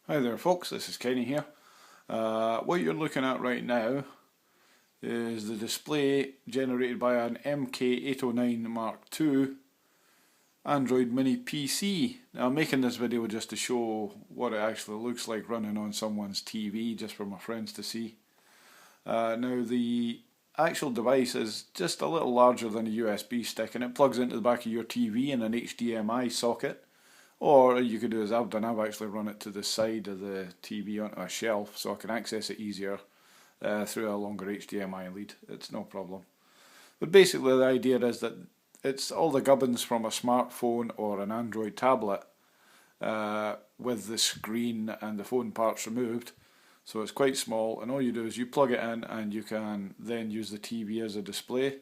Hi there folks, this is Kenny here. What you're looking at right now is the display generated by an MK809 Mark II Android mini PC. Now I'm making this video just to show what it actually looks like running on someone's TV, just for my friends to see. Now the actual device is just a little larger than a USB stick, and it plugs into the back of your TV in an HDMI socket. Or you could do as I've done, I've actually run it to the side of the TV onto a shelf so I can access it easier through a longer HDMI lead. It's no problem. But basically the idea is that it's all the gubbins from a smartphone or an Android tablet with the screen and the phone parts removed. So it's quite small, and all you do is you plug it in and you can then use the TV as a display.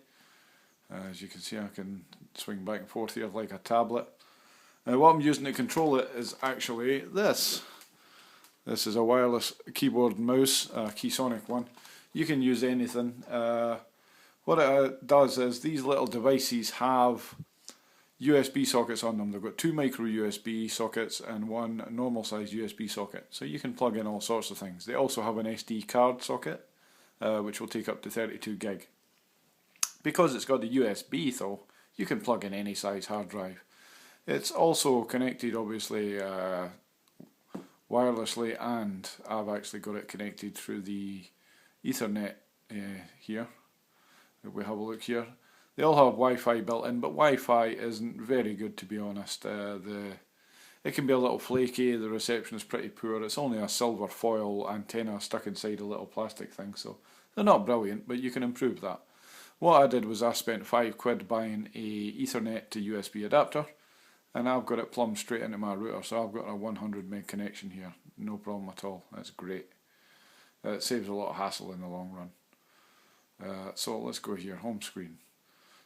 As you can see, I can swing back and forth here like a tablet. What I'm using to control it is actually this. This is a wireless keyboard and mouse, a Keysonic one. You can use anything. What it does is these little devices have USB sockets on them. They've got two micro USB sockets and one normal size USB socket. So you can plug in all sorts of things. They also have an SD card socket, which will take up to 32 gig. Because it's got the USB though, you can plug in any size hard drive. It's also connected obviously wirelessly, and I've actually got it connected through the Ethernet here. If we have a look here, they all have Wi-Fi built in, but Wi-Fi isn't very good, to be honest. It can be a little flaky, the reception is pretty poor. It's only a silver foil antenna stuck inside a little plastic thing, so they're not brilliant, but you can improve that. What I did was I spent £5 buying a Ethernet to USB adapter, and I've got it plumbed straight into my router, so I've got a 100 meg connection here, no problem at all. That's great. It saves a lot of hassle in the long run. So let's go here, home screen.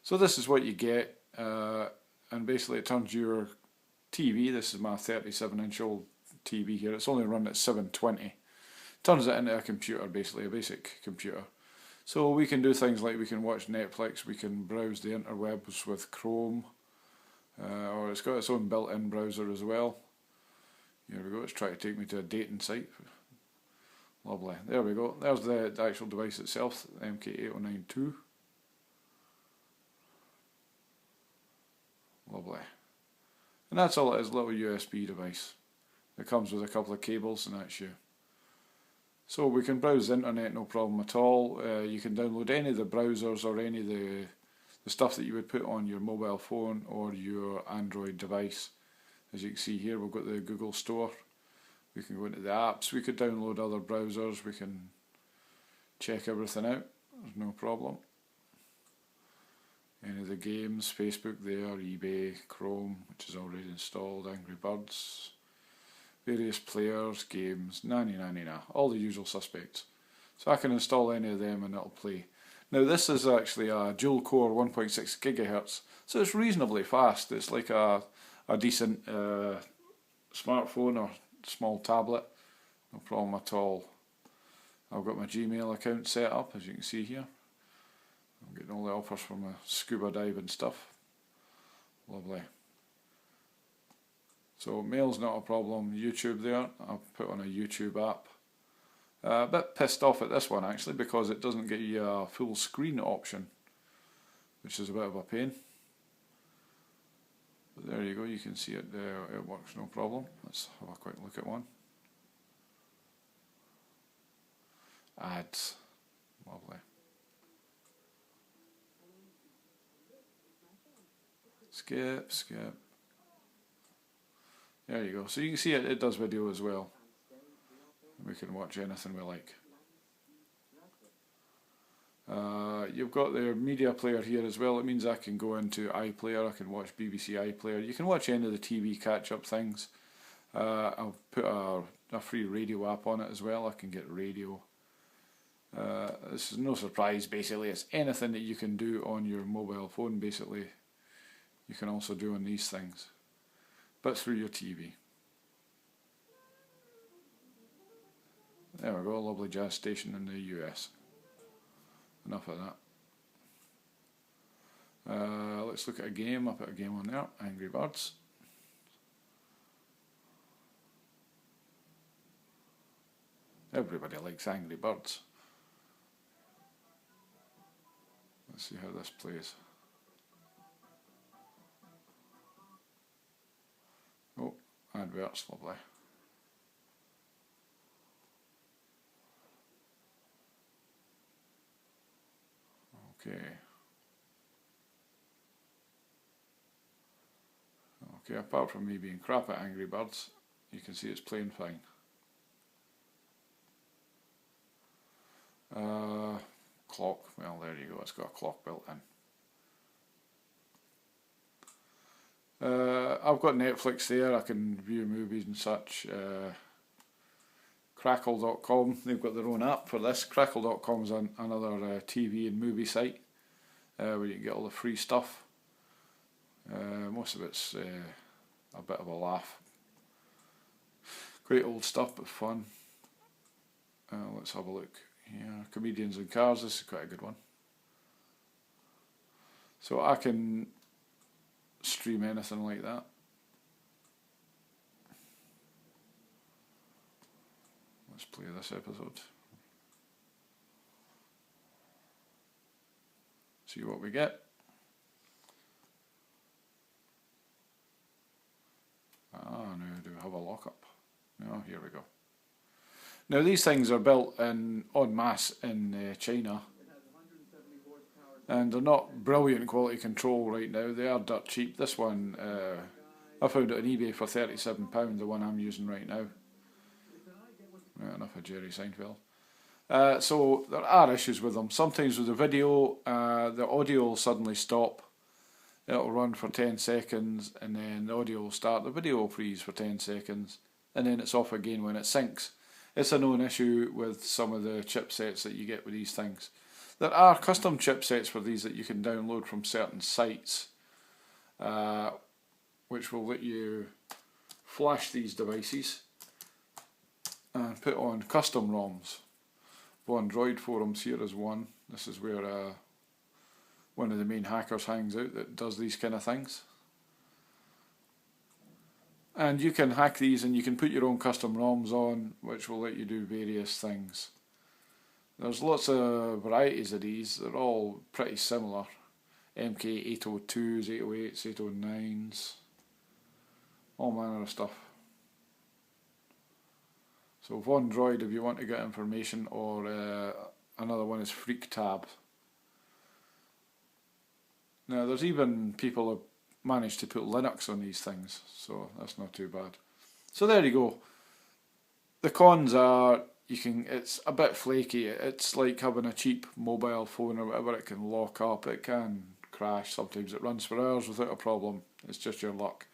So this is what you get, and basically it turns your TV, this is my 37-inch old TV here, it's only run at 720, turns it into a computer, basically a basic computer. So we can do things like we can watch Netflix, we can browse the interwebs with Chrome, or it's got its own built-in browser as well. Here we go, it's trying to take me to a dating site. Lovely, there we go, there's the actual device itself, the MK809ii. Lovely. And that's all it is, a little USB device. It comes with a couple of cables and that's you. So we can browse the internet, no problem at all. You can download any of the browsers or any of the stuff that you would put on your mobile phone or your Android device. As you can see here, we've got the Google Store. We can go into the apps, we could download other browsers, we can check everything out, there's no problem. Any of the games, Facebook there, eBay, Chrome, which is already installed, Angry Birds, various players, games, all the usual suspects. So I can install any of them and it'll play. Now this is actually a dual core 1.6 GHz, so it's reasonably fast. It's like a decent smartphone or small tablet, no problem at all. I've got my Gmail account set up, as you can see here. I'm getting all the offers from my scuba diving stuff. Lovely. So mail's not a problem. YouTube there, I've put on a YouTube app. A bit pissed off at this one actually because it doesn't get you a full screen option, which is a bit of a pain. But there you go, you can see it there, it works no problem. Let's have a quick look at one. Ads. Lovely. Skip, skip. There you go. So you can see it does video as well. We can watch anything we like. You've got the media player here as well. It means I can go into iPlayer, I can watch BBC iPlayer. You can watch any of the TV catch-up things. I'll put a free radio app on it as well. I can get radio. This is no surprise, basically. It's anything that you can do on your mobile phone, basically. You can also do on these things, but through your TV. There we go, a lovely jazz station in the US. Enough of that. Let's look at a game. I'll put a game on there, Angry Birds. Everybody likes Angry Birds. Let's see how this plays. Oh, adverts, lovely. Okay. Okay, apart from me being crap at Angry Birds, you can see it's playing fine. Clock, well there you go, it's got a clock built in. I've got Netflix there, I can view movies and such. Crackle.com, they've got their own app for this. Crackle.com is another TV and movie site where you can get all the free stuff. Most of it's a bit of a laugh. Great old stuff but fun. Let's have a look here. Comedians in Cars, this is quite a good one. So I can stream anything like that. Let's play this episode. See what we get. No, do we have a lockup? No, here we go. Now these things are built en masse in China, and they're not brilliant quality control right now. They are dirt cheap. This one I found it on eBay for £37, the one I'm using right now. Enough of Jerry Seinfeld. So there are issues with them. Sometimes with the video, the audio will suddenly stop. It'll run for 10 seconds and then the audio will start. The video will freeze for 10 seconds and then it's off again when it syncs. It's a known issue with some of the chipsets that you get with these things. There are custom chipsets for these that you can download from certain sites, which will let you flash these devices and put on custom ROMs. Android forums here is one. This is where one of the main hackers hangs out that does these kind of things. And you can hack these and you can put your own custom ROMs on, which will let you do various things. There's lots of varieties of these. They're all pretty similar. MK802s, 808s, 809s, all manner of stuff. So Android if you want to get information, or another one is FreakTab. Now there's even people who managed to put Linux on these things, so that's not too bad. So there you go. The cons are it's a bit flaky. It's like having a cheap mobile phone or whatever. It can lock up, it can crash, sometimes it runs for hours without a problem. It's just your luck.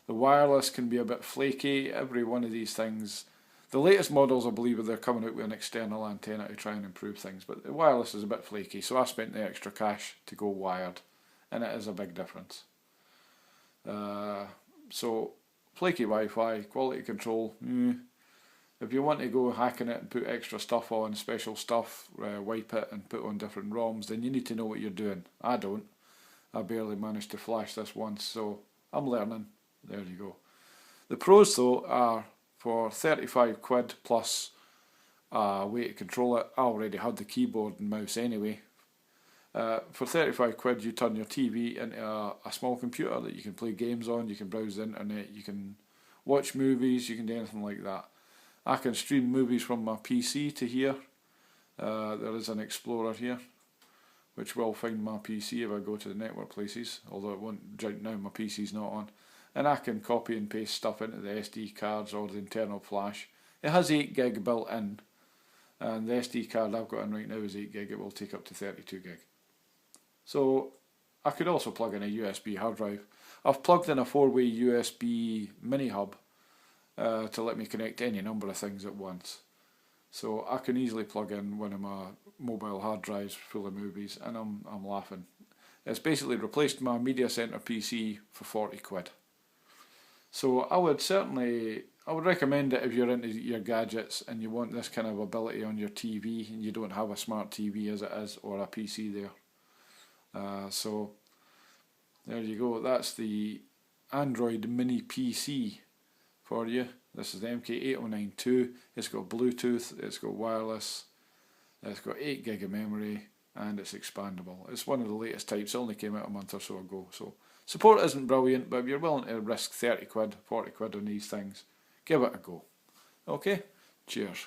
The wireless can be a bit flaky. Every one of these things, the latest models I believe they're coming out with an external antenna to try and improve things, but the wireless is a bit flaky, so I spent the extra cash to go wired, and it is a big difference. So flaky Wi-Fi, quality control, if you want to go hacking it and put extra stuff on, special stuff, wipe it and put on different ROMs, then you need to know what you're doing. I don't. I barely managed to flash this once, so I'm learning. There you go. The pros though are for 35 quid plus a way to control it. I already had the keyboard and mouse anyway. For 35 quid you turn your TV into a small computer that you can play games on, you can browse the internet, you can watch movies, you can do anything like that. I can stream movies from my PC to here. There is an Explorer here, which will find my PC if I go to the network places, although it won't right now, my PC's not on. And I can copy and paste stuff into the SD cards or the internal flash. It has 8 gig built in, and the SD card I've got in right now is 8 gig, it will take up to 32 gig. So I could also plug in a USB hard drive. I've plugged in a 4-way USB mini hub to let me connect any number of things at once. So I can easily plug in one of my mobile hard drives full of movies, and I'm laughing. It's basically replaced my media center PC for 40 quid. So I would recommend it if you're into your gadgets and you want this kind of ability on your TV and you don't have a smart TV as it is, or a PC there. So there you go, that's the Android mini PC for you. This is the MK809ii. It's got Bluetooth, it's got wireless, it's got 8 gig of memory, and it's expandable. It's one of the latest types, it only came out a month or so ago. So support isn't brilliant, but if you're willing to risk 30 quid, 40 quid on these things, give it a go. Okay, cheers.